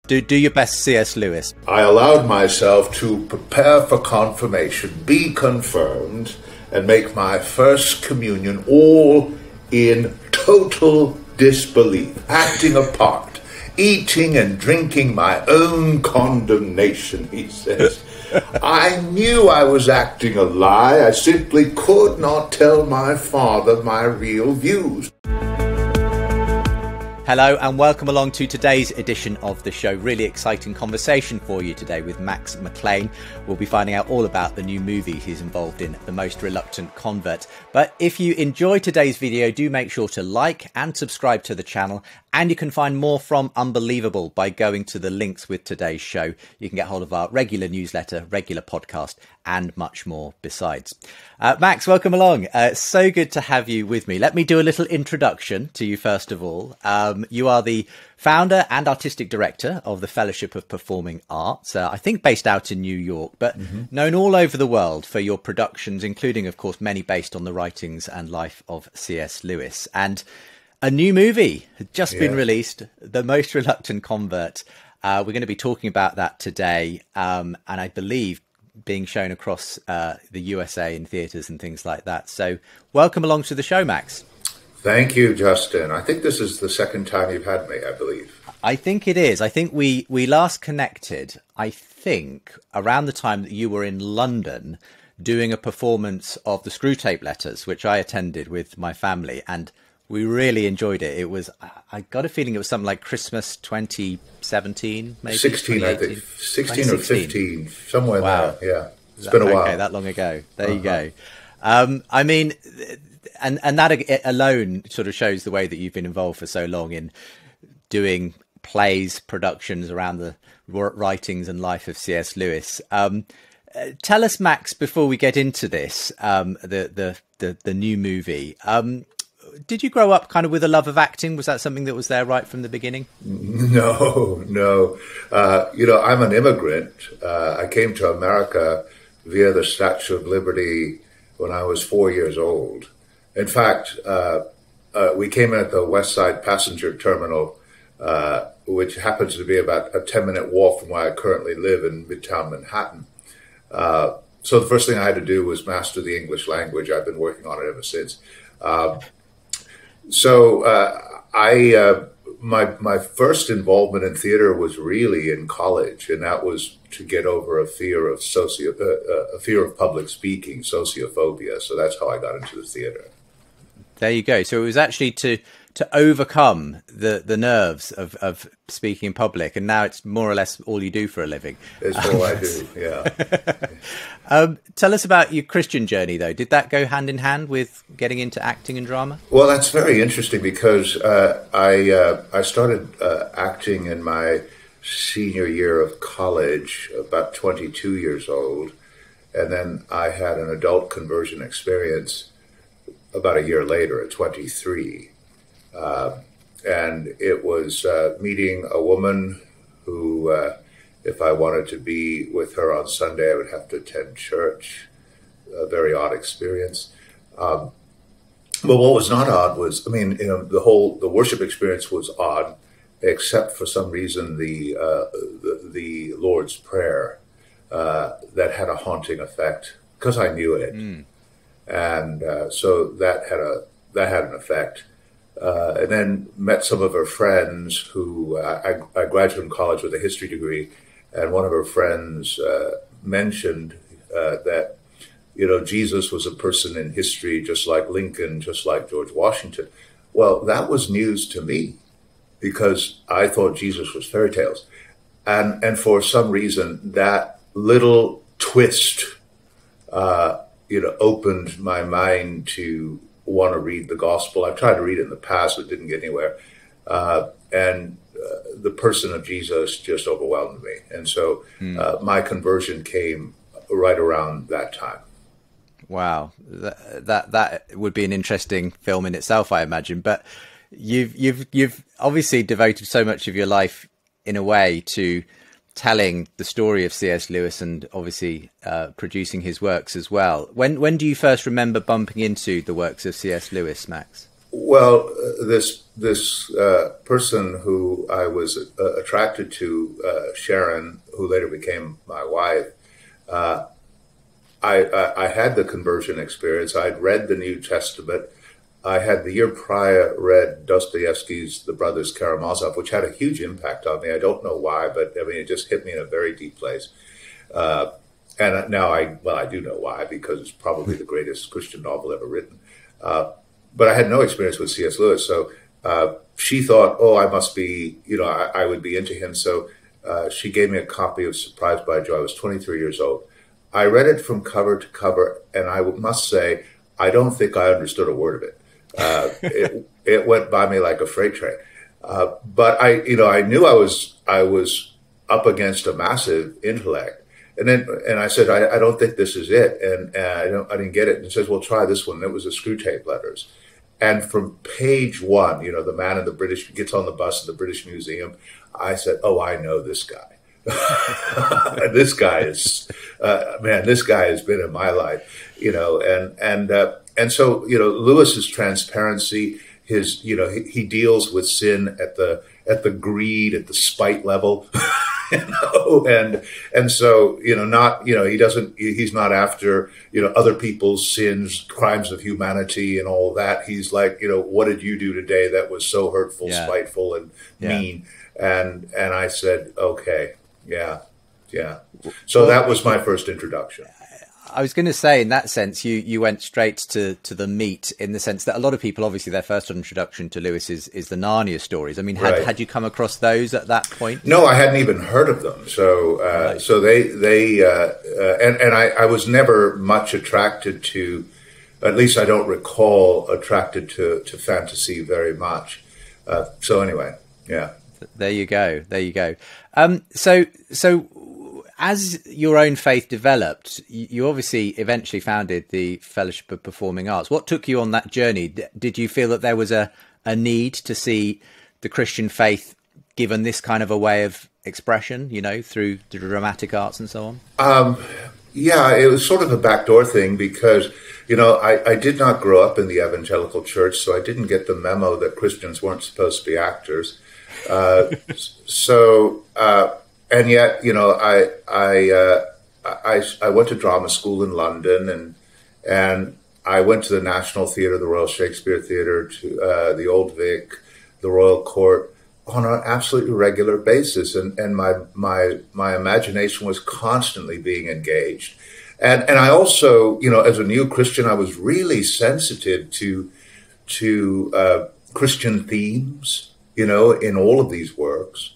Do your best, C.S. Lewis. I allowed myself to prepare for confirmation, be confirmed, and make my first communion all in total disbelief, acting a part, eating and drinking my own condemnation, he says. I knew I was acting a lie. I simply could not tell my father my real views. Hello and welcome along to today's edition of the show. Really exciting conversation for you today with Max McLean. We'll be finding out all about the new movie he's involved in, The Most Reluctant Convert. But if you enjoy today's video, do make sure to like and subscribe to the channel. And you can find more from Unbelievable by going to the links with today's show. You can get hold of our regular newsletter, regular podcast, and much more besides. Max, welcome along. So good to have you with me. Let me do a little introduction to you first of all. You are the founder and artistic director of the Fellowship of Performing Arts, I think based out in New York, but known all over the world for your productions, including, of course, many based on the writings and life of C.S. Lewis. And a new movie has just been released, The Most Reluctant Convert. We're going to be talking about that today, and I believe being shown across the USA in theatres and things like that. So welcome along to the show, Max. Thank you, Justin. I think this is the second time you've had me, I believe. I think it is. I think we last connected, I think, around the time that you were in London doing a performance of the Screwtape Letters, which I attended with my family, and we really enjoyed it. It was, I got a feeling it was something like Christmas 2017, maybe? 16, I think. 16 or 15, somewhere there. Yeah, it's been a while. Okay, that long ago. There you go. I mean, and that alone sort of shows the way that you've been involved for so long in doing plays, productions around the writings and life of C.S. Lewis. Tell us, Max, before we get into this, the new movie, did you grow up kind of with a love of acting? Was that something that was there right from the beginning? No. I'm an immigrant. I came to America via the Statue of Liberty when I was 4 years old. In fact, we came in at the West Side Passenger Terminal, which happens to be about a 10-minute walk from where I currently live in Midtown Manhattan. So the first thing I had to do was master the English language. I've been working on it ever since. My first involvement in theater was really in college, and that was to get over a fear of public speaking, sociophobia. So that's how I got into the theater. There you go. So it was actually to overcome the nerves of speaking in public, and now it's more or less all you do for a living. It's all I do, yeah. Tell us about your Christian journey, though. Did that go hand in hand with getting into acting and drama? Well, that's very interesting because I started acting in my senior year of college, about 22 years old, and then I had an adult conversion experience about a year later at 23. And it was meeting a woman who, if I wanted to be with her on Sunday, I would have to attend church. A very odd experience. But what was not odd was, the worship experience was odd, except for some reason the Lord's Prayer that had a haunting effect because I knew it, and so that had an effect. And then met some of her friends who I graduated from college with a history degree, and one of her friends mentioned that Jesus was a person in history just like Lincoln, just like George Washington. Well, that was news to me because I thought Jesus was fairy tales, and for some reason that little twist opened my mind to want to read the gospel. I've tried to read it in the past, but didn't get anywhere. And the person of Jesus just overwhelmed me. And so my conversion came right around that time. Wow. That would be an interesting film in itself, I imagine. But you've obviously devoted so much of your life in a way to telling the story of C.S. Lewis and obviously producing his works as well. When do you first remember bumping into the works of C.S. Lewis, Max? Well, this person who I was attracted to, Sharon, who later became my wife, I had the conversion experience. I'd read the New Testament. I had the year prior read Dostoevsky's The Brothers Karamazov, which had a huge impact on me. I don't know why, but I mean, it just hit me in a very deep place. And now I do know why, because it's probably the greatest Christian novel ever written. But I had no experience with C.S. Lewis, so she thought, oh, I must be, I would be into him. So she gave me a copy of Surprised by Joy. I was 23 years old. I read it from cover to cover, and I must say, I don't think I understood a word of it. It went by me like a freight train. But I knew I was up against a massive intellect. And I said, I don't think this is it. And I didn't get it. And he says, well, try this one. And it was the Screw Tape Letters. And from page one, the man in the British gets on the bus at the British Museum. I said, oh, I know this guy. This guy is, this guy has been in my life, and so, Lewis's transparency, his, he deals with sin at the greed, at the spite level, and so, he's not after, other people's sins, crimes of humanity and all that. He's like, what did you do today that was so hurtful, spiteful, and mean? And I said, okay. Yeah. So that was my first introduction. I was going to say, in that sense, you went straight to the meat, in the sense that a lot of people, obviously, their first introduction to Lewis is the Narnia stories. I mean, had you come across those at that point? No, I hadn't even heard of them. So so they I was never much attracted to, at least I don't recall attracted to fantasy very much. So anyway, yeah. There you go. So as your own faith developed, you obviously eventually founded the Fellowship of Performing Arts. What took you on that journey? Did you feel that there was a need to see the Christian faith given this kind of a way of expression, through the dramatic arts and so on? Yeah, it was sort of a backdoor thing because, I did not grow up in the evangelical church, so I didn't get the memo that Christians weren't supposed to be actors. And yet, I went to drama school in London, and I went to the National Theatre, the Royal Shakespeare Theatre, to the Old Vic, the Royal Court, on an absolutely regular basis, and my imagination was constantly being engaged, and I also, as a new Christian, I was really sensitive to Christian themes, in all of these works.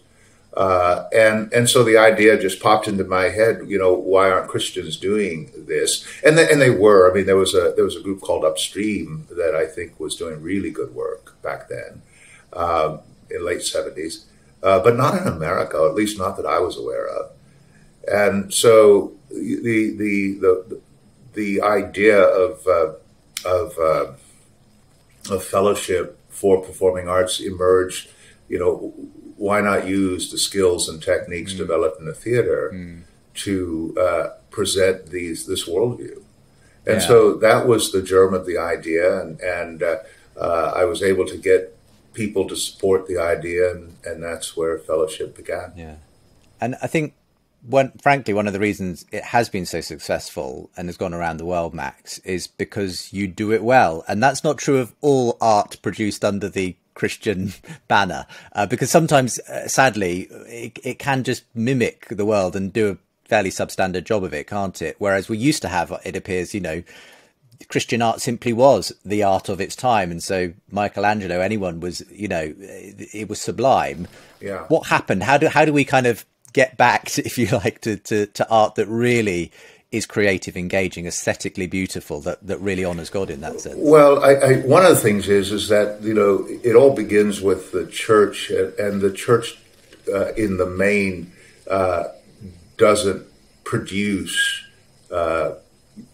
And so the idea just popped into my head, why aren't Christians doing this? And they were. I mean, there was a group called Upstream that I think was doing really good work back then, in late 70s, but not in America, at least not that I was aware of. And so the idea of fellowship for performing arts emerged. Why not use the skills and techniques developed in the theater to present this worldview? And so that was the germ of the idea, and I was able to get people to support the idea, and that's where fellowship began. Yeah, and I think, frankly, one of the reasons it has been so successful and has gone around the world, Max, is because you do it well, and that's not true of all art produced under the Christian banner, because sometimes, sadly, it can just mimic the world and do a fairly substandard job of it, can't it? Whereas we used to have, it appears, Christian art simply was the art of its time, and so Michelangelo, anyone was, it was sublime. Yeah. What happened? How do we kind of get back to, if you like, to art that really is creative, engaging, aesthetically beautiful, that really honors God in that sense? Well, one of the things is that, it all begins with the church, and the church in the main doesn't produce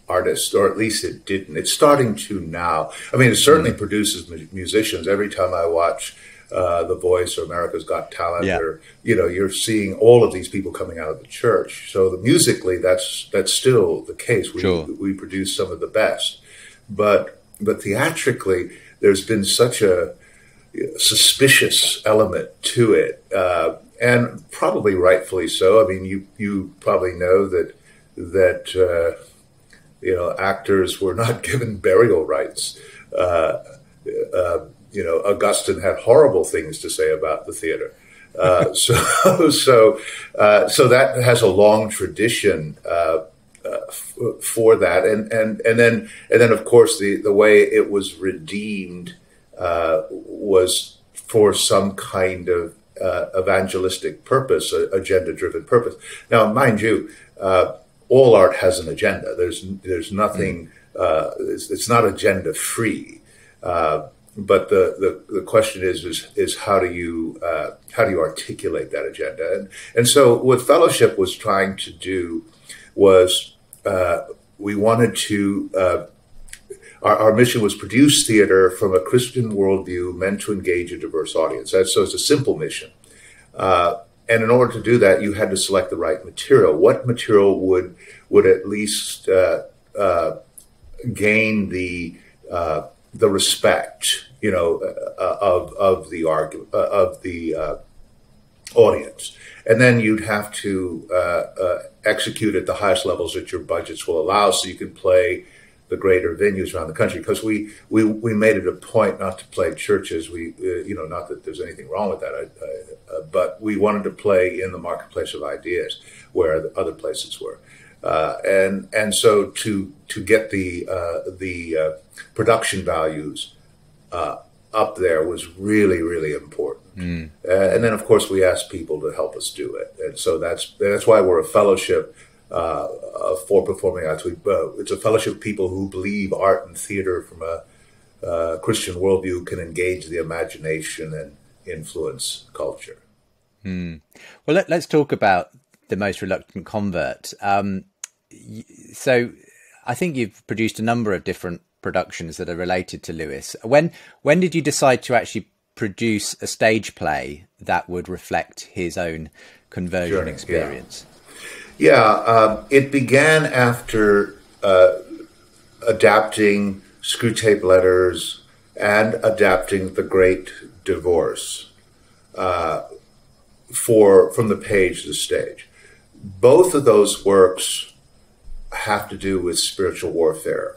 artists, or at least it didn't. It's starting to now. I mean, it certainly produces musicians. Every time I watch The Voice or America's Got Talent, or you're seeing all of these people coming out of the church. So musically, that's still the case. We produce some of the best, but theatrically, there's been such a suspicious element to it, and probably rightfully so. I mean, you probably know that actors were not given burial rights. Augustine had horrible things to say about the theater. So that has a long tradition for that, and then of course the way it was redeemed was for some kind of evangelistic purpose, agenda-driven purpose. Now, mind you, all art has an agenda. There's nothing. It's not agenda free. But the question is how do you articulate that agenda? And so what Fellowship was trying to do was we wanted to. Our mission was produce theater from a Christian worldview meant to engage a diverse audience. So it's a simple mission. And in order to do that, you had to select the right material. What material would at least gain the respect, of the argument of the audience, and then you'd have to execute at the highest levels that your budgets will allow, so you can play the greater venues around the country. Because we made it a point not to play churches. Not that there's anything wrong with that, but we wanted to play in the marketplace of ideas where the other places were. And so to get the production values up there was really, really important. And then of course we asked people to help us do it, and so that's why we're a fellowship for performing arts. It's a fellowship of people who believe art and theater from a Christian worldview can engage the imagination and influence culture. Well, let's talk about The Most Reluctant Convert. So I think you've produced a number of different productions that are related to Lewis. When did you decide to actually produce a stage play that would reflect his own conversion experience? It began after adapting Screwtape Letters and adapting The Great Divorce from the page to the stage. Both of those works have to do with spiritual warfare,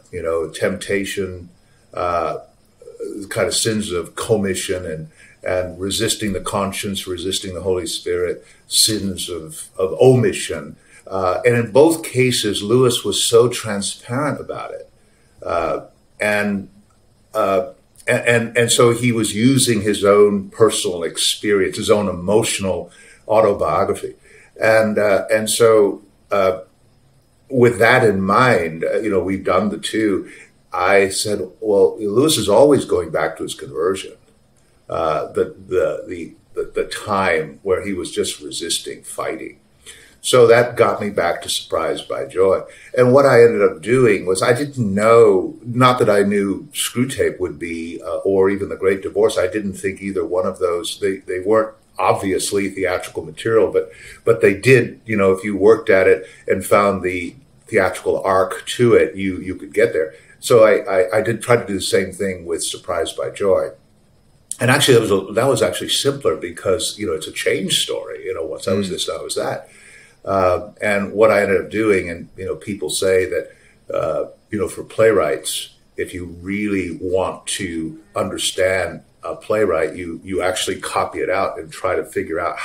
temptation, kind of sins of commission and resisting the conscience, resisting the Holy Spirit, sins of omission. And in both cases, Lewis was so transparent about it. And so he was using his own personal experience, his own emotional autobiography. And so with that in mind, we've done the two. I said, well, Lewis is always going back to his conversion, the time where he was just resisting, fighting. So that got me back to Surprised by Joy. And what I ended up doing was, I didn't know, not that I knew Screwtape would be, or even The Great Divorce. I didn't think either one of those, they weren't obviously theatrical material, but they did, if you worked at it and found the theatrical arc to it, you could get there. So I did try to do the same thing with Surprised by Joy. And actually that was actually simpler because, it's a change story. Once I was this, I was that. And what I ended up doing, and, people say that, for playwrights, if you really want to understand a playwright, you actually copy it out and try to figure out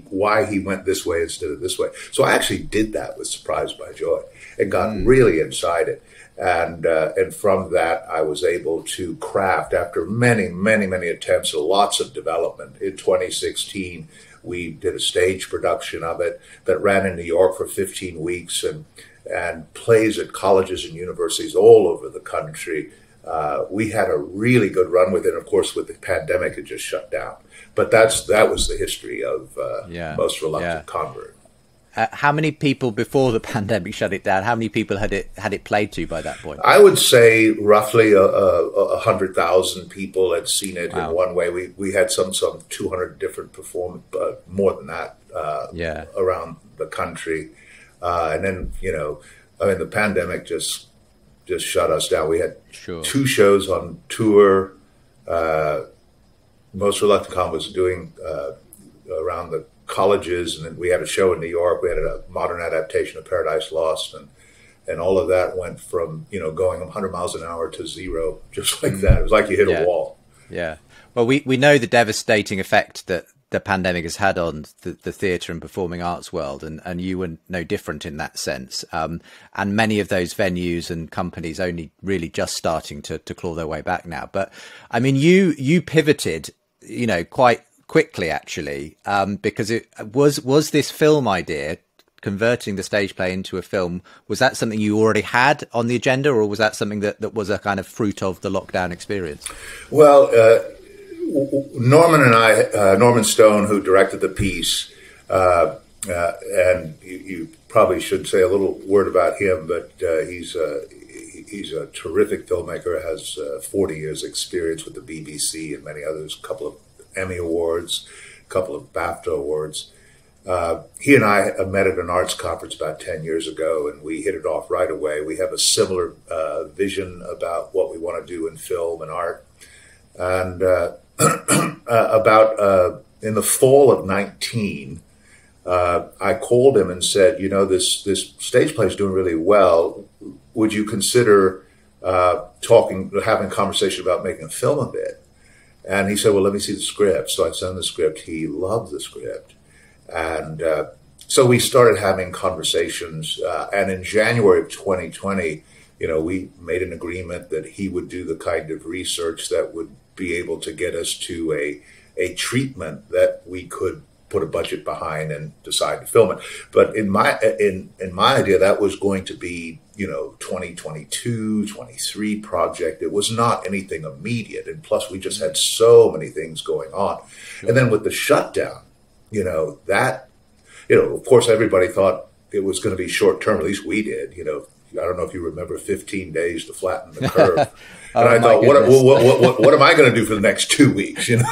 why he went this way instead of this way. So I actually did that with Surprised by Joy and got really inside it. And from that, I was able to craft, after many, many, many attempts, lots of development. In 2016, we did a stage production of it that ran in New York for 15 weeks and plays at colleges and universities all over the country. We had a really good run with it. Of course, with the pandemic, it just shut down. But that was the history of Most Reluctant Convert. How many people before the pandemic shut it down? How many people had it played to by that point? I would say roughly 100,000 people had seen it in one way. We had some 200 different performers, but more than that around the country. And then the pandemic just shut us down. We had 2 shows on tour Most Reluctant Con was doing around the colleges, and then we had a show in New York. We had a modern adaptation of Paradise Lost, and all of that went from going 100 miles an hour to zero, just like that. It was like you hit a wall. Yeah. Well, we know the devastating effect that the pandemic has had on the theatre and performing arts world, and you were no different in that sense. And many of those venues and companies only really just starting to claw their way back now. But I mean, you pivoted, quite quickly actually, because it was this film idea, converting the stage play into a film. Was that something you already had on the agenda, or was that something that was a kind of fruit of the lockdown experience? Well, Norman Stone, who directed the piece, and you probably should say a little word about him, but he's a terrific filmmaker, has 40 years experience with the BBC and many others, a couple of Emmy Awards, a couple of BAFTA Awards. He and I met at an arts conference about 10 years ago, and we hit it off right away. We have a similar vision about what we want to do in film and art. And about in the fall of 19, I called him and said, this stage play is doing really well. Would you consider having a conversation about making a film of it? And he said, well, let me see the script. So I sent the script. He loved the script. And so we started having conversations. And in January of 2020, we made an agreement that he would do the kind of research that would be able to get us to a treatment that we could put a budget behind and decide to film it. But in my idea, that was going to be 2022, 23 project. It was not anything immediate, and plus we just had so many things going on. Sure. And then with the shutdown, of course everybody thought it was going to be short term. At least we did. I don't know if you remember 15 days to flatten the curve. And I thought, what am I going to do for the next 2 weeks? And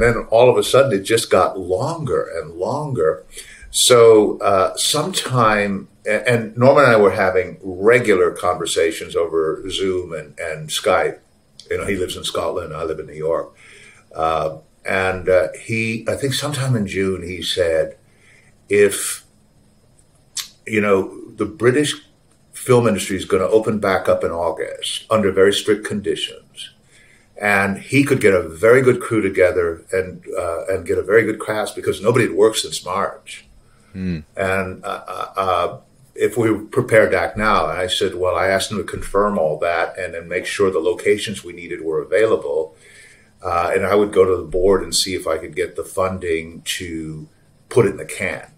then all of a sudden it just got longer and longer. So sometime, and Norman and I were having regular conversations over Zoom and Skype. He lives in Scotland, I live in New York. And I think sometime in June, he said, if, the British film industry is going to open back up in August under very strict conditions, and he could get a very good crew together and get a very good cast because nobody had worked since March. And if we were prepared to act now, and I said, well, I asked him to confirm all that and then make sure the locations we needed were available. And I would go to the board and see if I could get the funding to put it in the can,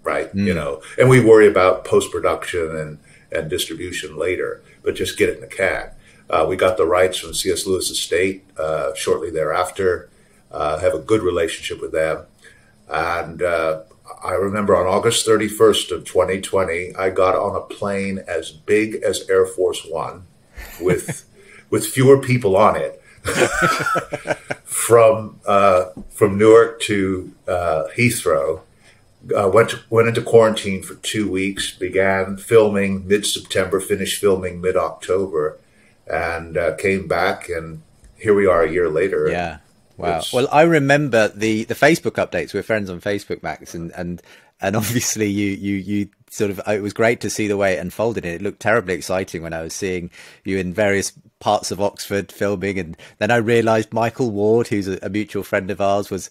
right? And we worry about post-production and distribution later, but just get it in the can. We got the rights from C.S. Lewis Estate shortly thereafter, have a good relationship with them. And I remember on August 31st of 2020, I got on a plane as big as Air Force One with fewer people on it. From Newark to Heathrow, went into quarantine for 2 weeks, began filming mid-September, finished filming mid-October, and came back, and here we are a year later. Yeah, wow. Well, I remember the Facebook updates. We're friends on Facebook, Max, and obviously you sort of, it was great to see the way it unfolded, and it looked terribly exciting when I was seeing you in various parts of Oxford filming. And then I realized Michael Ward, who's a mutual friend of ours, was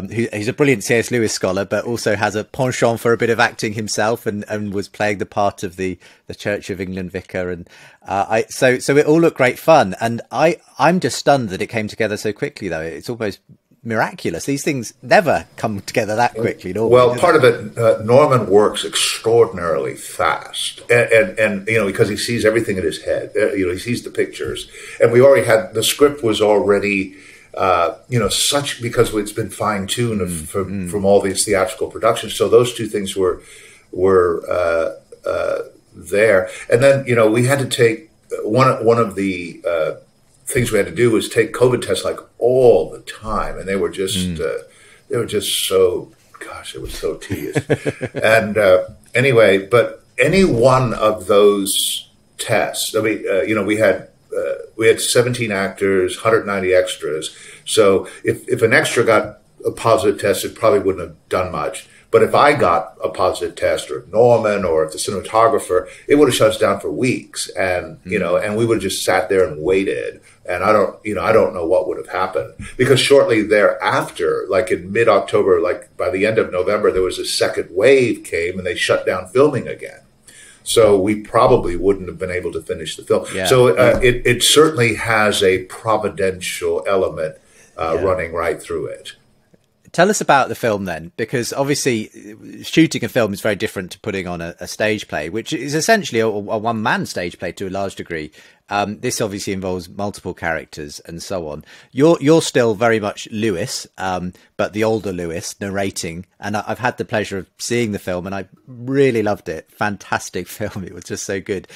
he's a brilliant C.S. Lewis scholar, but also has a penchant for a bit of acting himself, and was playing the part of the Church of England vicar. And so it all looked great fun. And I'm just stunned that it came together so quickly, though. It's almost miraculous. These things never come together that quickly. Well, part of it, Norman works extraordinarily fast, and because he sees everything in his head. He sees the pictures, and we already had the script was already, because it's been fine tuned from all these theatrical productions. So those two things were there, and then we had to take one of the things we had to do was take COVID tests like all the time, and they were just so, gosh, it was so tedious. And anyway, but any one of those tests, I mean, we had we had 17 actors, 190 extras. So if an extra got a positive test, it probably wouldn't have done much. But if I got a positive test, or Norman, or if the cinematographer, it would have shut us down for weeks, and and we would have just sat there and waited. And I don't know what would have happened, because shortly thereafter, like in mid-October, like by the end of November, there was a second wave came, and they shut down filming again. So we probably wouldn't have been able to finish the film. Yeah. So it certainly has a providential element running right through it. Tell us about the film then, because obviously shooting a film is very different to putting on a stage play, which is essentially a one-man stage play to a large degree. This obviously involves multiple characters and so on. You're still very much Lewis, but the older Lewis narrating. And I've had the pleasure of seeing the film, and I really loved it. Fantastic film. It was just so good.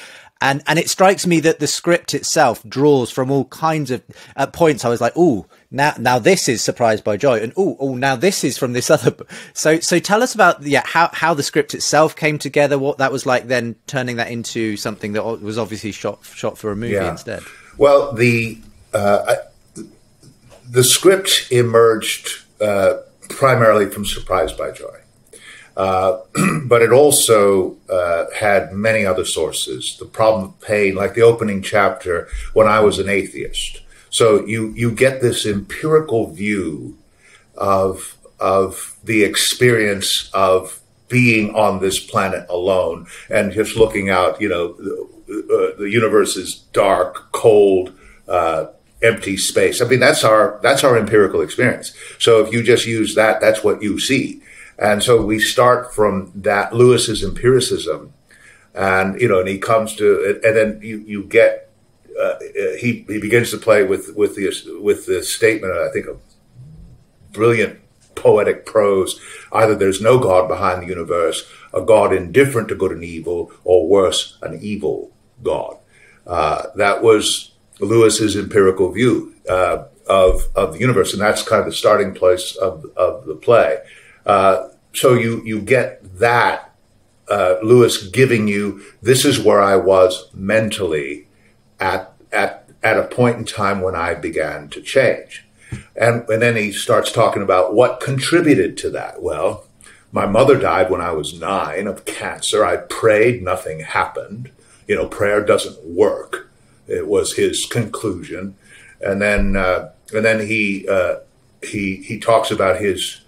And it strikes me that the script itself draws from all kinds of at points. I was like, oh, now this is Surprised by Joy, and oh, now this is from this other. So tell us about how the script itself came together. What that was like, then turning that into something that was obviously shot for a movie instead. Well, the script emerged primarily from Surprised by Joy. But it also had many other sources. The Problem of Pain, like the opening chapter, When I Was an Atheist. So you get this empirical view of the experience of being on this planet alone, and just looking out. The universe is dark, cold, empty space. I mean, that's our empirical experience. So if you just use that, that's what you see. And so we start from that Lewis's empiricism, and he comes to it, and then you get he begins to play with the statement, I think, of brilliant poetic prose. Either there's no God behind the universe, a God indifferent to good and evil, or worse, an evil God. That was Lewis's empirical view of the universe, and that's kind of the starting place of the play. So you get that Lewis giving you, this is where I was mentally at a point in time when I began to change. And then he starts talking about what contributed to that. Well, my mother died when I was 9 of cancer. I prayed, nothing happened. Prayer doesn't work. It was his conclusion. And then he talks about his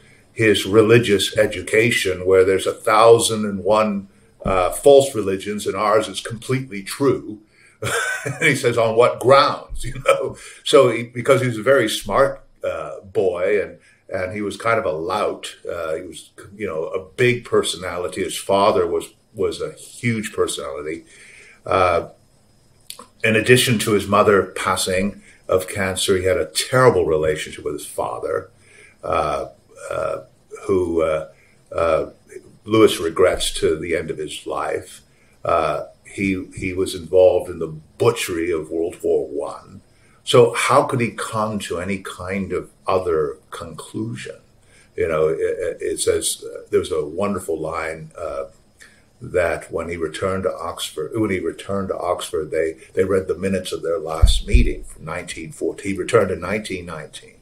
religious education, where there's 1,001 false religions, and ours is completely true. And he says, on what grounds? So because he was a very smart boy, and he was kind of a lout. He was, a big personality. His father was a huge personality. In addition to his mother passing of cancer, he had a terrible relationship with his father, who Lewis regrets to the end of his life. He was involved in the butchery of World War I. So how could he come to any kind of other conclusion? It says there's a wonderful line that when he returned to Oxford, they read the minutes of their last meeting from 1914. He returned in 1919.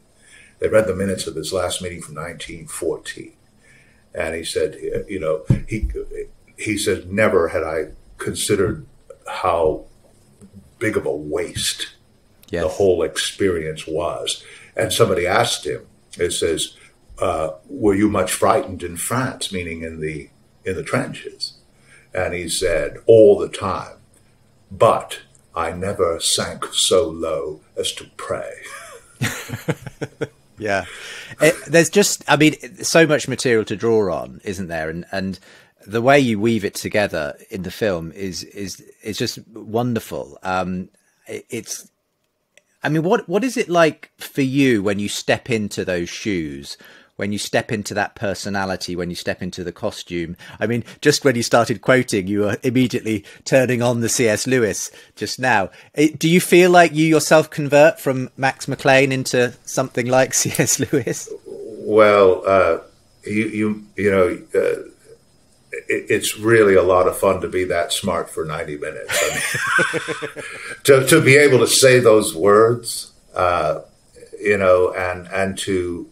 They read the minutes of his last meeting from 1914. And he said, he said, never had I considered how big of a waste the whole experience was. And somebody asked him, it says, were you much frightened in France, meaning in the trenches? And he said, all the time, but I never sank so low as to pray. Yeah. There's just, so much material to draw on, isn't there? And the way you weave it together in the film is just wonderful. What is it like for you when you step into those shoes, when you step into that personality, when you step into the costume? Just when you started quoting, you were immediately turning on the C.S. Lewis just now. Do you feel like you yourself convert from Max McLean into something like C.S. Lewis? Well, it's really a lot of fun to be that smart for 90 minutes. I mean, to be able to say those words, and to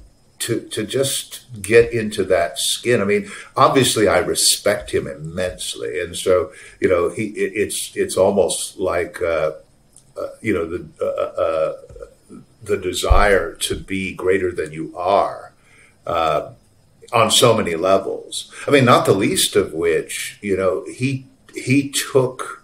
just get into that skin. I mean, obviously, I respect him immensely, and so it's almost like the desire to be greater than you are on so many levels. I mean, not the least of which, he took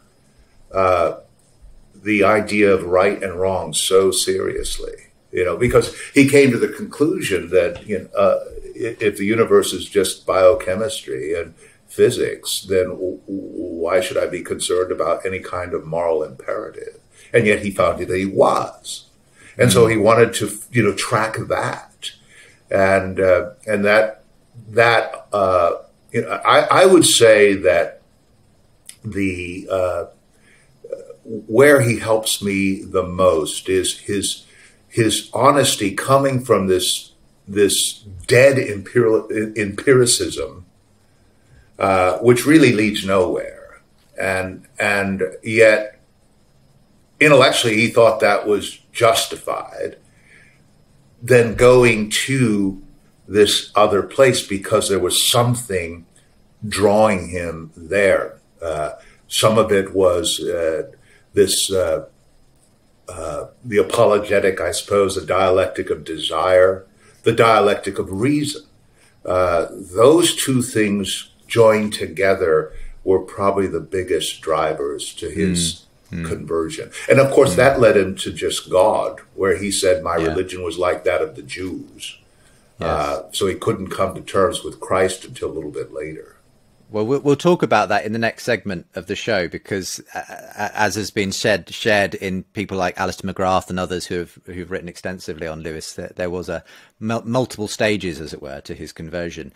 the idea of right and wrong so seriously. Because he came to the conclusion that if the universe is just biochemistry and physics, then why should I be concerned about any kind of moral imperative? And yet he found that he was, and so he wanted to track that, and I would say that the where he helps me the most is his honesty coming from this dead empiricism, which really leads nowhere, and yet intellectually he thought that was justified, then going to this other place because there was something drawing him there. Some of it was the apologetic, I suppose, the dialectic of desire, the dialectic of reason. Those two things joined together were probably the biggest drivers to his conversion. And of course, that led him to just God, where he said, my religion was like that of the Jews. Yes. So he couldn't come to terms with Christ until a little bit later. Well, we'll talk about that in the next segment of the show, because as has been shared in people like Alistair McGrath and others who've written extensively on Lewis, there was a multiple stages, as it were, to his conversion.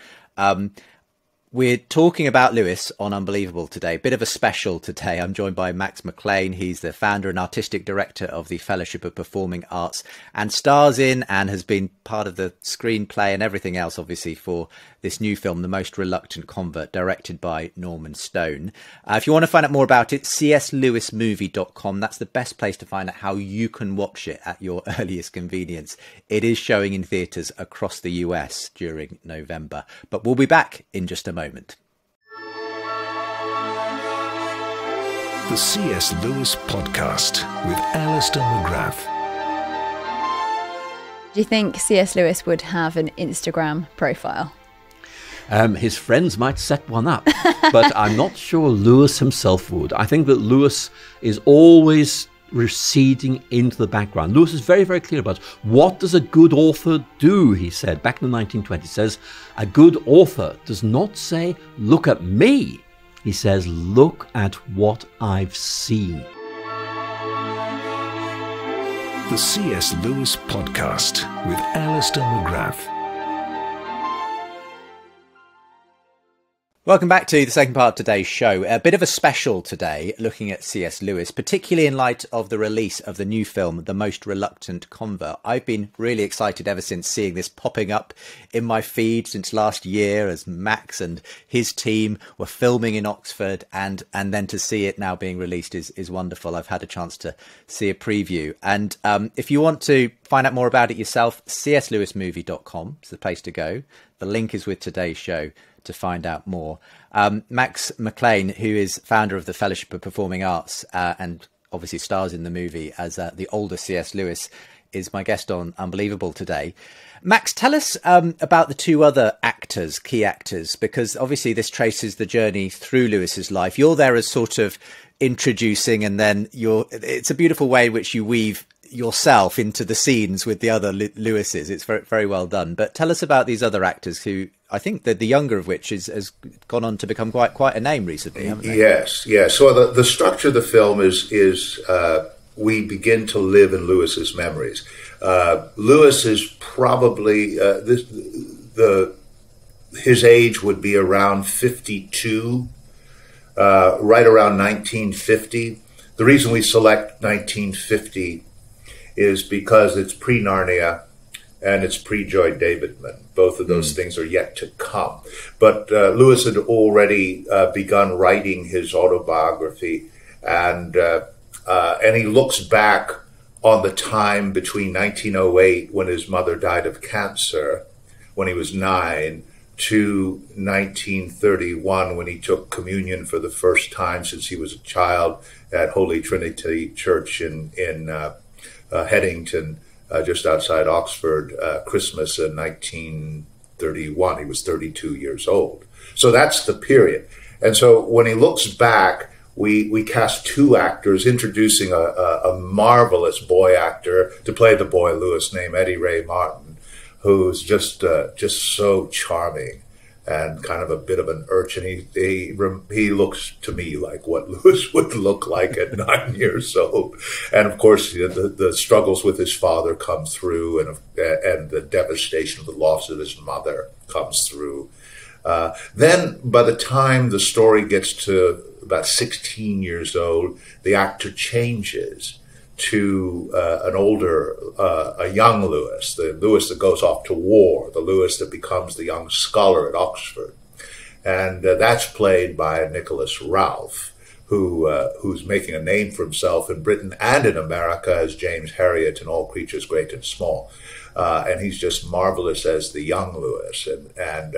We're talking about Lewis on Unbelievable today, a bit of a special today. I'm joined by Max McLean. He's the founder and artistic director of the Fellowship of Performing Arts, and stars in and has been part of the screenplay and everything else, obviously, for this new film, The Most Reluctant Convert, directed by Norman Stone. If you want to find out more about it, cslewismovie.com. That's the best place to find out how you can watch it at your earliest convenience. It is showing in theatres across the US during November, but we'll be back in just a moment. The C.S. Lewis Podcast with Alistair McGrath. Do you think C.S. Lewis would have an Instagram profile? His friends might set one up, but I'm not sure Lewis himself would. I think that Lewis is always receding into the background. Lewis is very, very clear about what does a good author do, he said back in the 1920s. He says, a good author does not say, look at me. He says, look at what I've seen. The C.S. Lewis Podcast with Alistair McGrath. Welcome back to the second part of today's show. A bit of a special today, looking at C.S. Lewis, particularly in light of the release of the new film, The Most Reluctant Convert. I've been really excited ever since seeing this popping up in my feed since last year, as Max and his team were filming in Oxford, and then to see it now being released is wonderful. I've had a chance to see a preview. And if you want to find out more about it yourself, cslewismovie.com is the place to go. The link is with today's show to find out more. Max McLean, who is founder of the Fellowship of Performing Arts and obviously stars in the movie as the older C.S. Lewis, is my guest on Unbelievable today. Max, tell us about the two other actors, key actors, because obviously this traces the journey through Lewis's life. You're there as sort of introducing, and then it's a beautiful way in which you weave yourself into the scenes with the other Lewises. It's very, very well done. But tell us about these other actors who, I think that the younger of which has gone on to become quite a name recently, haven't they? Yes. So the structure of the film is we begin to live in Lewis's memories. Lewis is probably his age would be around 52, right around 1950. The reason we select 1950 is because it's pre-Narnia, and it's pre-Joy Davidman. Both of those things are yet to come. But Lewis had already begun writing his autobiography, and he looks back on the time between 1908, when his mother died of cancer, when he was 9, to 1931, when he took communion for the first time since he was a child at Holy Trinity Church in Headington, just outside Oxford, Christmas in 1931. He was 32 years old. So that's the period. And so when he looks back, we cast 2 actors, introducing a marvelous boy actor to play the boy Lewis, named Eddie Ray Martin, who's just so charming and kind of a bit of an urchin. He looks to me like what Lewis would look like at 9 years old. And of course, the struggles with his father come through, and the devastation of the loss of his mother comes through. Then by the time the story gets to about 16 years old, the actor changes to a young Lewis, the Lewis that goes off to war, the Lewis that becomes the young scholar at Oxford. And that's played by Nicholas Ralph, who's making a name for himself in Britain and in America as James Herriot in All Creatures Great and Small. And he's just marvelous as the young Lewis. And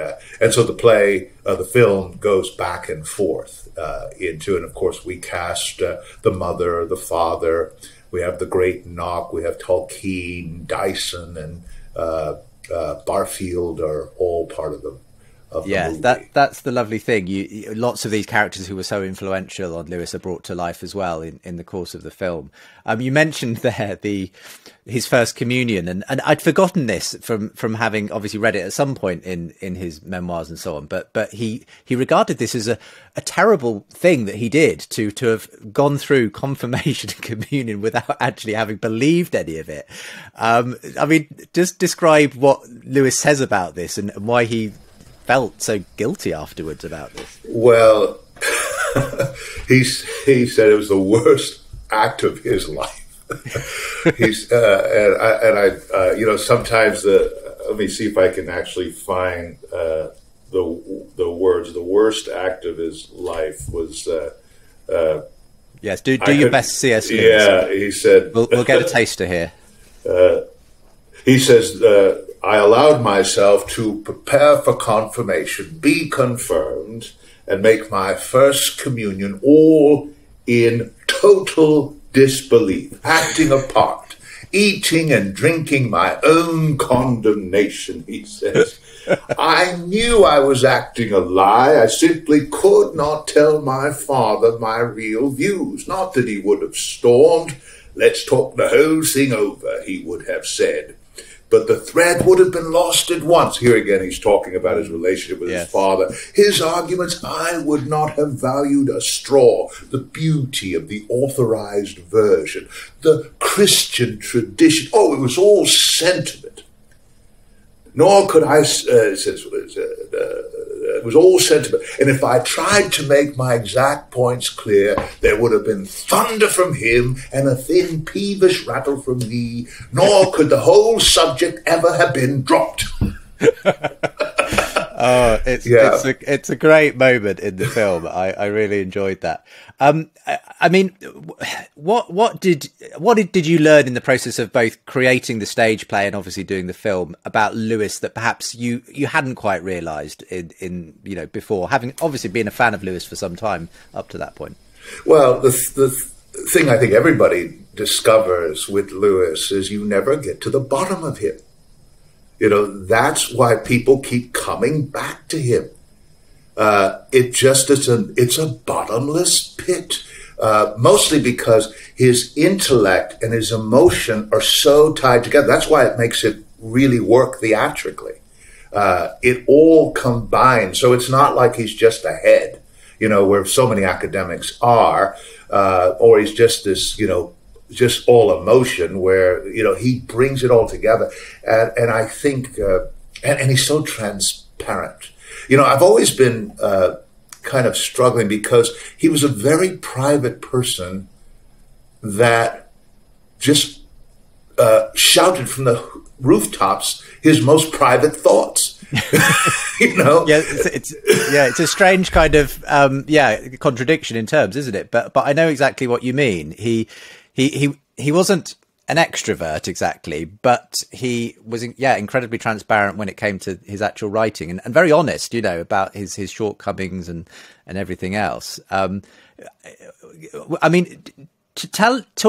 so the film goes back and forth and of course we cast the mother, the father. We have the great Knock, we have Tolkien, Dyson, and Barfield are all part of the movie. That's the lovely thing. Lots of these characters who were so influential on Lewis are brought to life as well in the course of the film. You mentioned there his first communion, and I'd forgotten this from having obviously read it at some point in his memoirs and so on. But he regarded this as a terrible thing that he did to have gone through confirmation and communion without actually having believed any of it. I mean, just describe what Lewis says about this and why he felt so guilty afterwards about this. Well, he said it was the worst act of his life. Sometimes let me see if I can actually find the words. The worst act of his life was. Yes, do your best, C.S. Lewis. Yeah, he said. We'll get a taster here. He says, I allowed myself to prepare for confirmation, be confirmed, and make my first communion all in total disbelief, acting a part, eating and drinking my own condemnation, he says. I knew I was acting a lie. I simply could not tell my father my real views. Not that he would have stormed. Let's talk the whole thing over, he would have said. But the thread would have been lost at once. Here again, he's talking about his relationship with his father. His arguments, I would not have valued a straw. The beauty of the authorized version, the Christian tradition. Oh, it was all sentiment. Nor could I, it was all sentiment. And if I tried to make my exact points clear, there would have been thunder from him and a thin, peevish rattle from me, nor could the whole subject ever have been dropped. Oh, it's a great moment in the film. I really enjoyed that. I mean, what did you learn in the process of both creating the stage play and obviously doing the film about Lewis that perhaps you hadn't quite realised in before, having obviously been a fan of Lewis for some time up to that point? Well, the thing I think everybody discovers with Lewis is you never get to the bottom of him. That's why people keep coming back to him. It's a bottomless pit, mostly because his intellect and his emotion are so tied together. That's why it makes it really work theatrically. It all combines. So it's not like he's just a head, where so many academics are, or he's just this, just all emotion where, he brings it all together. And I think, and he's so transparent. I've always been kind of struggling because he was a very private person that just shouted from the rooftops his most private thoughts. You know, it's a strange kind of contradiction in terms, isn't it? But I know exactly what you mean. He wasn't an extrovert exactly, but he was incredibly transparent when it came to his actual writing, and very honest, you know, about his shortcomings and everything else. I mean,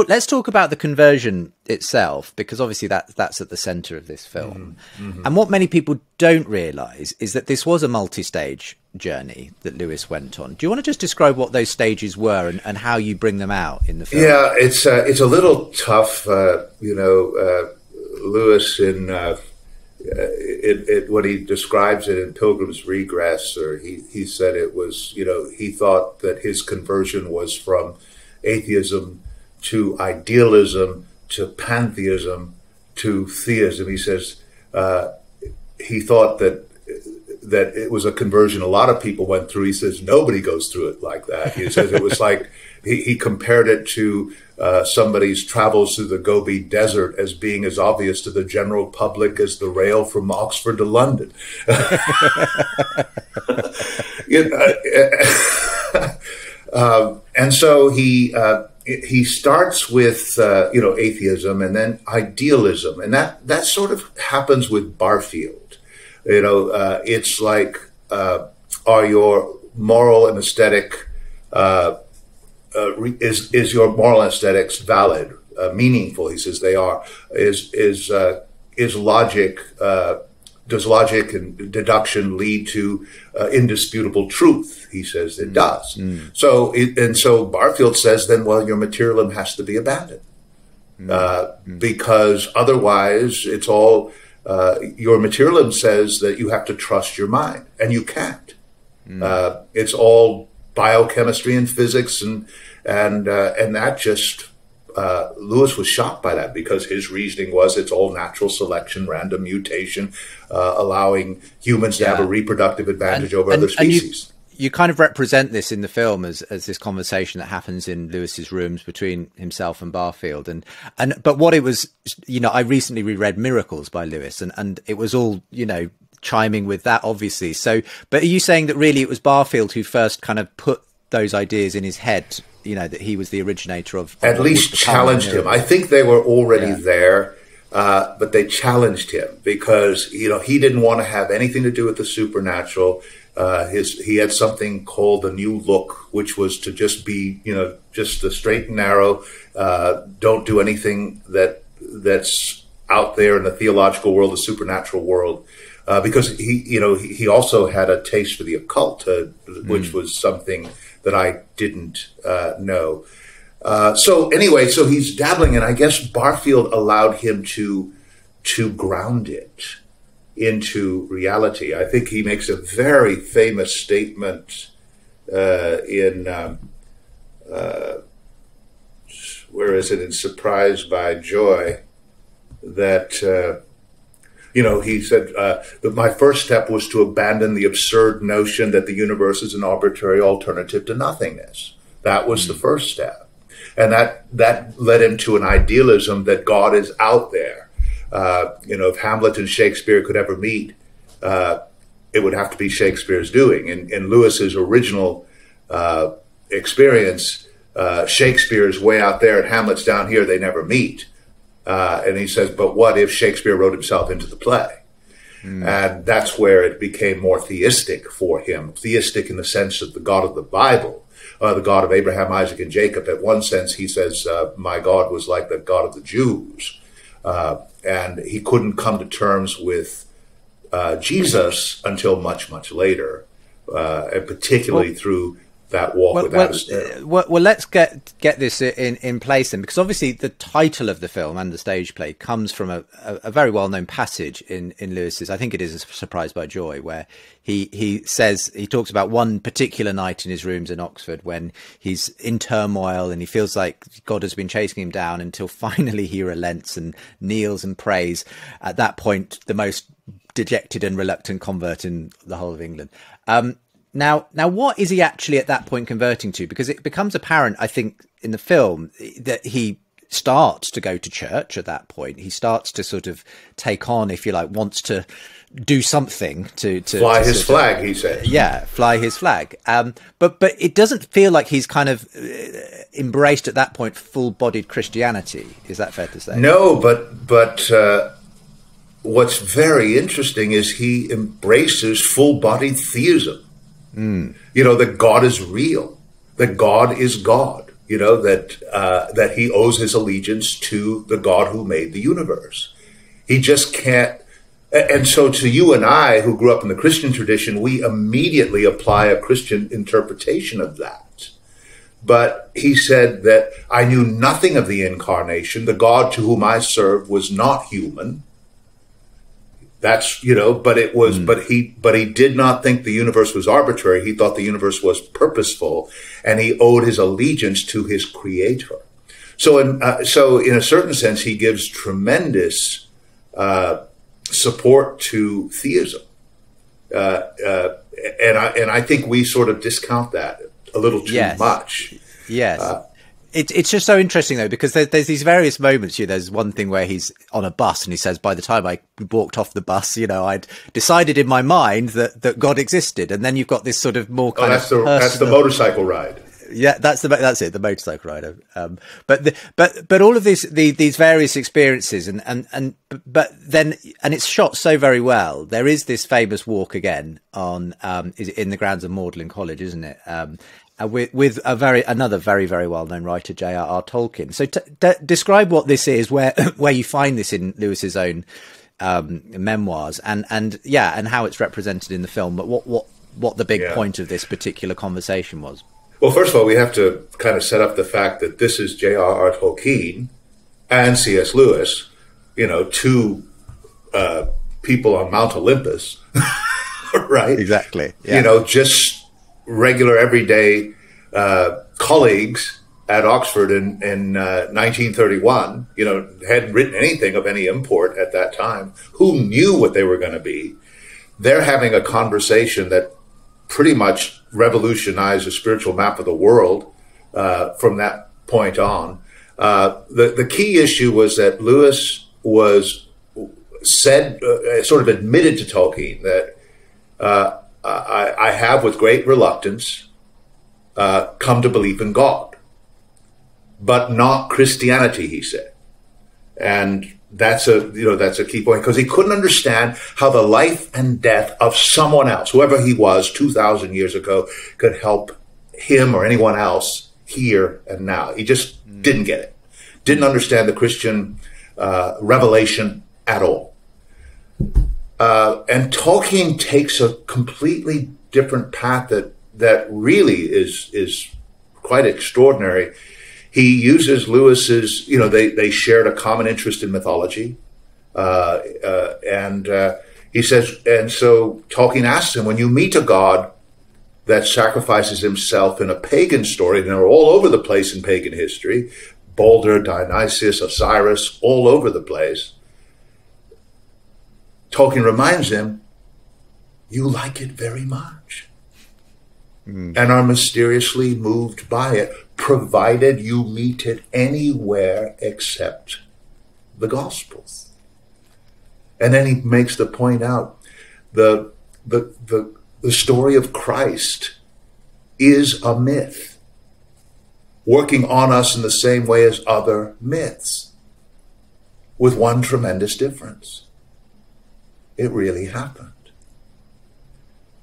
let's talk about the conversion itself, because obviously that's at the center of this film. Mm-hmm. And what many people don't realize is that this was a multi-stage journey that Lewis went on. Do you want to just describe what those stages were and how you bring them out in the film? Yeah, it's a little tough, Lewis in when he describes it in Pilgrim's Regress, or he said it was, you know, he thought that his conversion was from atheism to idealism to pantheism to theism. He says he thought that it was a conversion a lot of people went through. He says nobody goes through it like that. He says it was like he compared it to somebody's travels through the Gobi Desert as being as obvious to the general public as the rail from Oxford to London. And so he starts with atheism and then idealism, and that sort of happens with Barfield. You know, it's like, are your moral and aesthetic is your moral and aesthetics valid, meaningful? He says they are. Is logic? Does logic and deduction lead to indisputable truth? He says it does. So Barfield says then, well, your materialism has to be abandoned because otherwise it's all. Your materialism says that you have to trust your mind, and you can't. It's all biochemistry and physics, and that just Lewis was shocked by that, because his reasoning was it's all natural selection, random mutation, allowing humans to have a reproductive advantage over other species. You kind of represent this in the film as this conversation that happens in Lewis's rooms between himself and Barfield, but what it was, you know, I recently reread Miracles by Lewis, and it was all, you know, chiming with that, obviously. So, but are you saying that really it was Barfield who first kind of put those ideas in his head, you know, that he was the originator of at least challenged him? I think they were already there, but they challenged him because, you know, he didn't want to have anything to do with the supernatural. He had something called the New Look, which was to just be, you know, just the straight and narrow. Don't do anything that's out there in the theological world, the supernatural world, because he also had a taste for the occult, which was something that I didn't know. So he's dabbling, and I guess Barfield allowed him to ground it into reality. I think he makes a very famous statement in in Surprised by Joy, that he said that my first step was to abandon the absurd notion that the universe is an arbitrary alternative to nothingness. That was the first step, and that led him to an idealism that God is out there. If Hamlet and Shakespeare could ever meet, it would have to be Shakespeare's doing. In Lewis's original experience, Shakespeare's way out there and Hamlet's down here, they never meet. And he says, but what if Shakespeare wrote himself into the play? And that's where it became more theistic for him, theistic in the sense of the God of the Bible, the God of Abraham, Isaac, and Jacob. In one sense, he says, my God was like the God of the Jews. And he couldn't come to terms with Jesus until much, much later, and particularly through that walk without a stare. Well, let's get this in place then, because obviously the title of the film and the stage play comes from a very well-known passage in Lewis's, I think it is Surprised by Joy, where he talks about one particular night in his rooms in Oxford when he's in turmoil and he feels like God has been chasing him down until finally he relents and kneels and prays. At that point, the most dejected and reluctant convert in the whole of England. Now, what is he actually at that point converting to? Because it becomes apparent, I think, in the film that he starts to go to church at that point. He starts to sort of take on, if you like, wants to do something to fly his flag, he said. Yeah, fly his flag. But it doesn't feel like he's kind of embraced at that point full-bodied Christianity. Is that fair to say? No, but what's very interesting is he embraces full-bodied theism. You know, that God is real, that God is God. You know, that he owes his allegiance to the God who made the universe. He just can't. And so to you and I, who grew up in the Christian tradition, we immediately apply a Christian interpretation of that. But he said that I knew nothing of the incarnation. The God to whom I served was not human. That's, you know, but it was, but he did not think the universe was arbitrary. He thought the universe was purposeful, and he owed his allegiance to his creator. So in a certain sense, he gives tremendous support to theism. And I think we sort of discount that a little too much. Yes. It's just so interesting, though, because there's these various moments. You know, there's one thing where he's on a bus and he says, by the time I walked off the bus, you know, I'd decided in my mind that God existed. And then you've got this sort of more kind of personal... That's the motorcycle ride. Yeah, that's it, the motorcycle ride. But all of these various experiences but it's shot so very well. There is this famous walk again on in the grounds of Magdalen College, isn't it? With another very, very well known writer, J.R.R. Tolkien. So describe what this is, where you find this in Lewis's own memoirs, and how it's represented in the film. But what the big point of this particular conversation was. Well, first of all, we have to kind of set up the fact that this is J.R.R. Tolkien and C.S. Lewis, you know, two people on Mount Olympus, right? Exactly. Yeah. You know, just regular, everyday colleagues at Oxford in 1931, you know, hadn't written anything of any import at that time. Who knew what they were going to be? They're having a conversation that pretty much revolutionized the spiritual map of the world from that point on. The key issue was that Lewis sort of admitted to Tolkien that I have, with great reluctance, come to believe in God, but not Christianity, he said. And that's a key point, because he couldn't understand how the life and death of someone else, whoever he was 2,000 years ago, could help him or anyone else here and now. He just didn't get it. Didn't understand the Christian revelation at all. And Tolkien takes a completely different path that really is quite extraordinary. He uses Lewis's, you know, they shared a common interest in mythology. And he says, and so Tolkien asks him, when you meet a god that sacrifices himself in a pagan story, and they're all over the place in pagan history, Balder, Dionysius, Osiris, all over the place, Tolkien reminds him, you like it very much and are mysteriously moved by it, provided you meet it anywhere except the Gospels. And then he makes the point out, the story of Christ is a myth, working on us in the same way as other myths, with one tremendous difference. It really happened.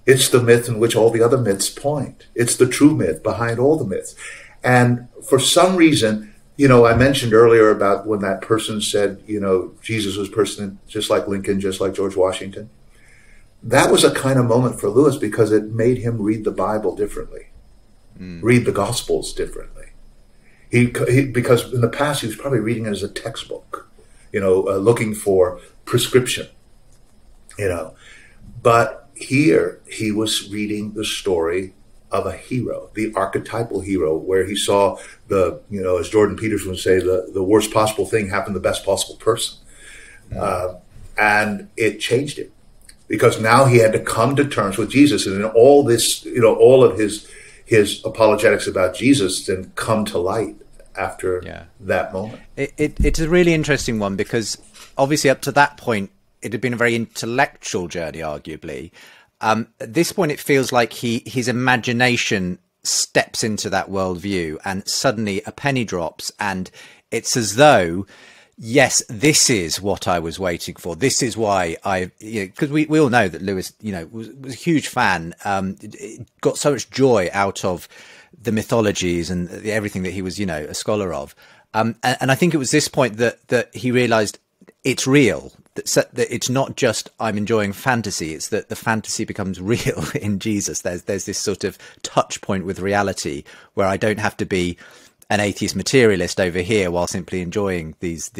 It's the myth in which all the other myths point. It's the true myth behind all the myths. And for some reason, you know, I mentioned earlier about when that person said, you know, Jesus was a person just like Lincoln, just like George Washington. That was a kind of moment for Lewis, because it made him read the Bible differently, read the Gospels differently. Because in the past he was probably reading it as a textbook, you know, looking for prescription, you know. But here he was reading the story of a hero, the archetypal hero, where he saw the, you know, as Jordan Peterson would say, the worst possible thing happen to the best possible person. And it changed him, because now he had to come to terms with Jesus. And in all this, you know, all of his apologetics about Jesus then come to light after that moment. It's a really interesting one, because obviously up to that point, it had been a very intellectual journey, arguably. At this point, it feels like his imagination steps into that worldview, and suddenly a penny drops, and it's as though, yes, this is what I was waiting for. This is why because we all know that Lewis, was a huge fan, got so much joy out of the mythologies and everything that he was, a scholar of. And I think it was this point that he realized it's real, that it's not just I'm enjoying fantasy. It's that the fantasy becomes real in Jesus. There's this sort of touch point with reality where I don't have to be an atheist materialist over here while simply enjoying this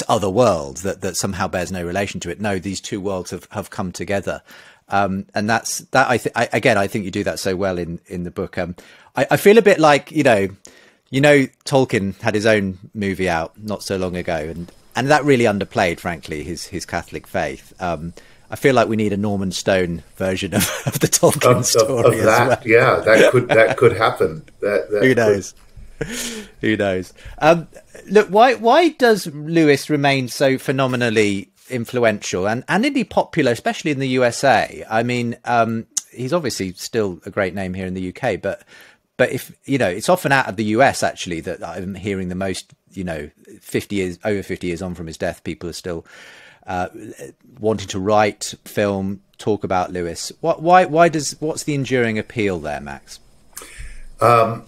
other world that somehow bears no relation to it. No, these two worlds have come together. And that's that. I think you do that so well in the book. I feel a bit like, Tolkien had his own movie out not so long ago, and that really underplayed, frankly, his Catholic faith. I feel like we need a Norman Stone version of the Tolkien story as well. Yeah, that could happen. Who knows? Who knows? Look, why does Lewis remain so phenomenally influential and indeed popular, especially in the USA? I mean, he's obviously still a great name here in the UK, but if it's often out of the US actually that I'm hearing the most. 50 years on from his death, people are still wanting to write, film, talk about Lewis. What's the enduring appeal there, Max? I've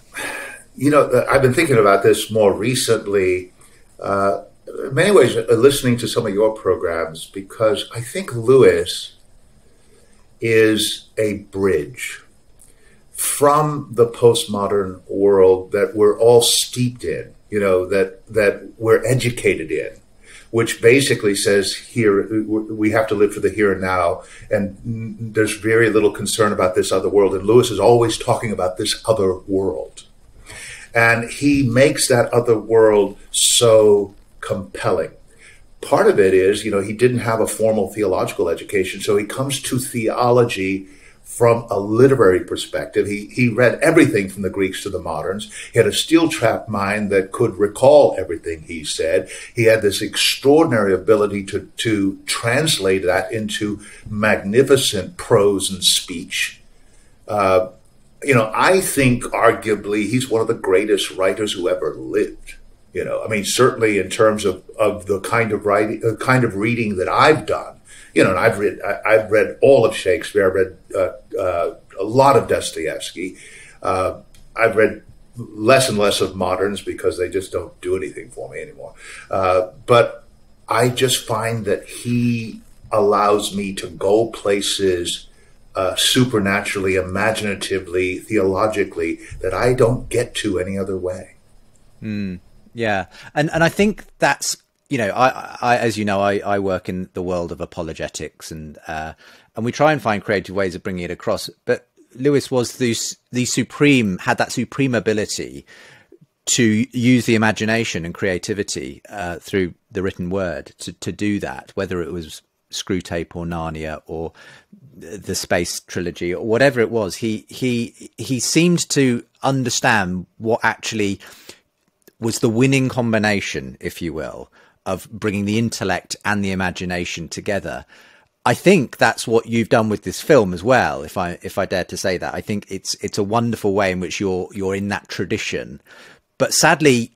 been thinking about this more recently. In many ways, listening to some of your programs, because I think Lewis is a bridge from the postmodern world that we're all steeped in, that we're educated in, which basically says here we have to live for the here and now, and there's very little concern about this other world. And Lewis is always talking about this other world. And he makes that other world so compelling. Part of it is, he didn't have a formal theological education, so he comes to theology from a literary perspective. He read everything from the Greeks to the moderns. He had a steel-trap mind that could recall everything he said. He had this extraordinary ability to translate that into magnificent prose and speech. I think arguably he's one of the greatest writers who ever lived. Certainly in terms of the kind of writing, kind of reading that I've done. And I've read all of Shakespeare. I've read a lot of Dostoevsky. I've read less and less of moderns because they just don't do anything for me anymore. But I just find that he allows me to go places supernaturally, imaginatively, theologically that I don't get to any other way. Yeah, and I think that's. I as you know, I work in the world of apologetics, and we try and find creative ways of bringing it across. But Lewis was had that supreme ability to use the imagination and creativity through the written word to do that, whether it was Screwtape or Narnia or the Space Trilogy or whatever it was. He seemed to understand what actually was the winning combination, if you will, of bringing the intellect and the imagination together. I think that's what you've done with this film as well, if I dare to say that. I think it's a wonderful way in which you're in that tradition. But sadly,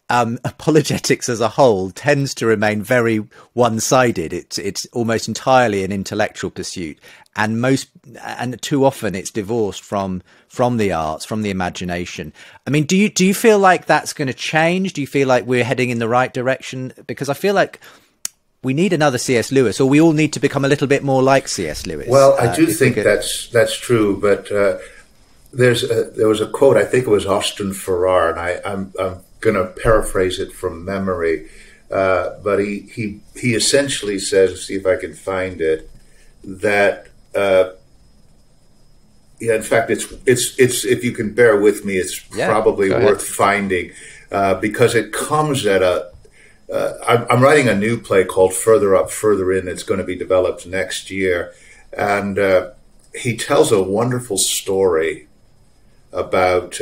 apologetics as a whole tends to remain very one-sided. It's almost entirely an intellectual pursuit, and too often it's divorced from the arts, from the imagination. I mean, do you feel like that's going to change? Do you feel like we're heading in the right direction? Because I feel like we need another C.S. Lewis, or we all need to become a little bit more like C.S. Lewis. Well, I do think that's true, but there was a quote. I think it was Austin Farrar, and I'm going to paraphrase it from memory, but he essentially says, see if I can find it, that in fact it's if you can bear with me, it's probably worth finding because it comes at I'm writing a new play called Further Up, Further In. It's going to be developed next year, and he tells a wonderful story about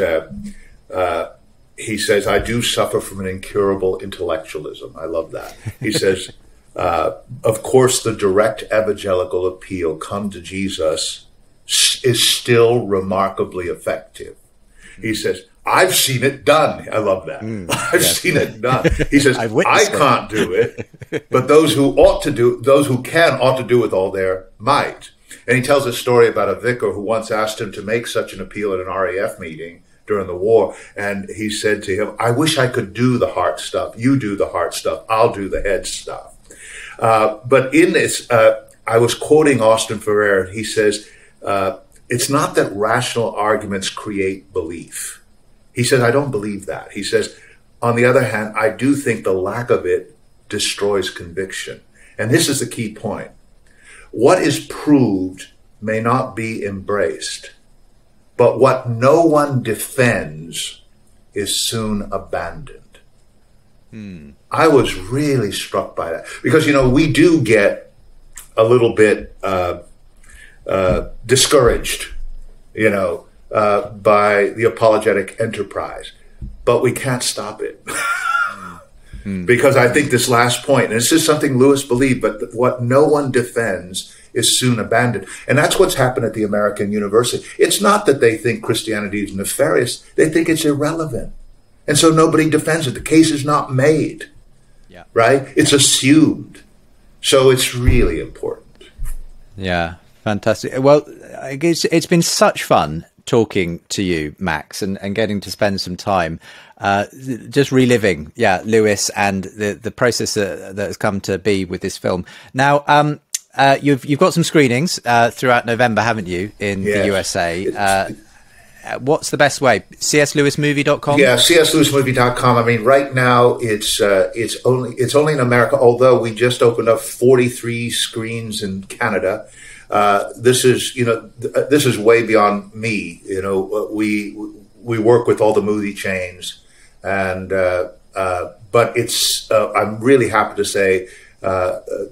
he says, I do suffer from an incurable intellectualism. I love that. He says, of course, the direct evangelical appeal, come to Jesus, is still remarkably effective. He says, I've seen it done. I love that. I've seen it done. He says, I can't do it, but those who can ought to do with all their might. And he tells a story about a vicar who once asked him to make such an appeal at an RAF meeting during the war. And he said to him, I wish I could do the heart stuff. You do the heart stuff. I'll do the head stuff. But in this, I was quoting Austin Ferrer. He says, it's not that rational arguments create belief. He says, I don't believe that. He says, on the other hand, I do think the lack of it destroys conviction. And this is the key point. What is proved may not be embraced, but what no one defends is soon abandoned. I was really struck by that because, we do get a little bit discouraged, by the apologetic enterprise, but we can't stop it. Because I think this last point, and this is something Lewis believed, but what no one defends is soon abandoned. And that's what's happened at the American University. It's not that they think Christianity is nefarious. They think it's irrelevant. And so nobody defends it. The case is not made, right? It's assumed. So it's really important. Yeah, fantastic. Well, I guess it's been such fun talking to you, Max, and getting to spend some time just reliving, Lewis and the process that has come to be with this film. Now, you've got some screenings throughout November, haven't you, in the USA? What's the best way? cslewismovie.com? Yeah, cslewismovie.com. I mean, right now it's only in America, although we just opened up 43 screens in Canada. This is way beyond me. We work with all the movie chains, and but it's I'm really happy to say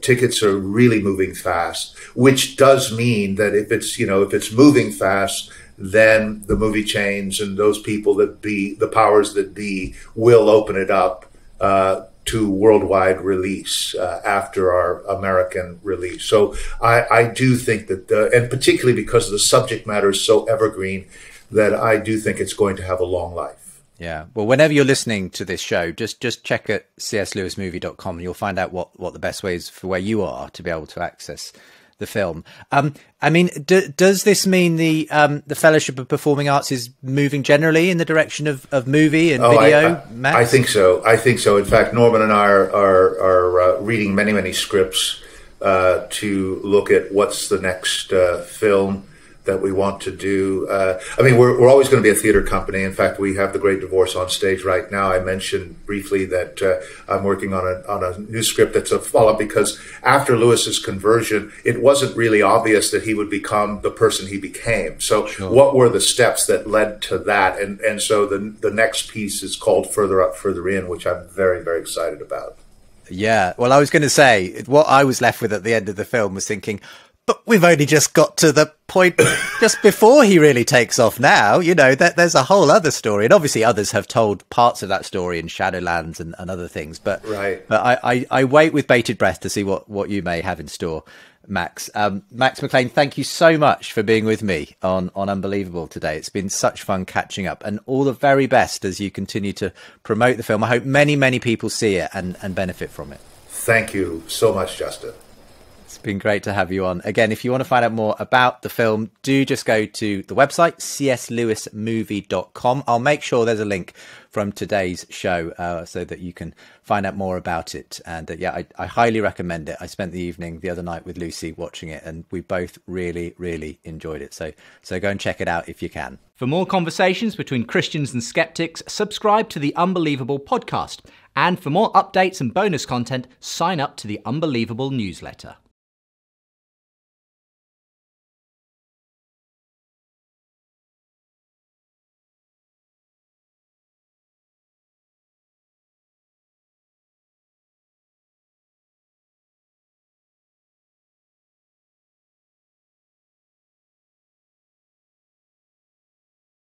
tickets are really moving fast, which does mean that if it's moving fast, then the movie chains and those people the powers that be will open it up to worldwide release after our American release. So I do think that, and particularly because the subject matter is so evergreen, that I do think it's going to have a long life. Yeah. Well, whenever you're listening to this show, just check at cslewismovie.com and you'll find out what the best way is for where you are to be able to access the film. I mean, does this mean the Fellowship of Performing Arts is moving generally in the direction of movie and video, Max? I think so. In fact, Norman and I are reading many scripts to look at what's the next film that we want to do. I mean, we're always going to be a theater company. In fact, we have The Great Divorce on stage right now. I mentioned briefly that I'm working on a new script that's a follow-up, because after Lewis's conversion, it wasn't really obvious that he would become the person he became. So what were the steps that led to that? And so the next piece is called Further Up, Further In, which I'm very, very excited about. Yeah. Well, I was going to say, what I was left with at the end of the film was thinking, but we've only just got to the point just before he really takes off now. There's a whole other story. And obviously others have told parts of that story in Shadowlands and other things. But I wait with bated breath to see what you may have in store, Max. Max McLean, thank you so much for being with me on Unbelievable today. It's been such fun catching up, and all the very best as you continue to promote the film. I hope many people see it and benefit from it. Thank you so much, Justin. It's been great to have you on. Again, if you want to find out more about the film, do just go to the website, cslewismovie.com. I'll make sure there's a link from today's show so that you can find out more about it. And I highly recommend it. I spent the evening the other night with Lucy watching it, and we both really enjoyed it. So go and check it out if you can. For more conversations between Christians and skeptics, subscribe to the Unbelievable podcast. And for more updates and bonus content, sign up to the Unbelievable newsletter.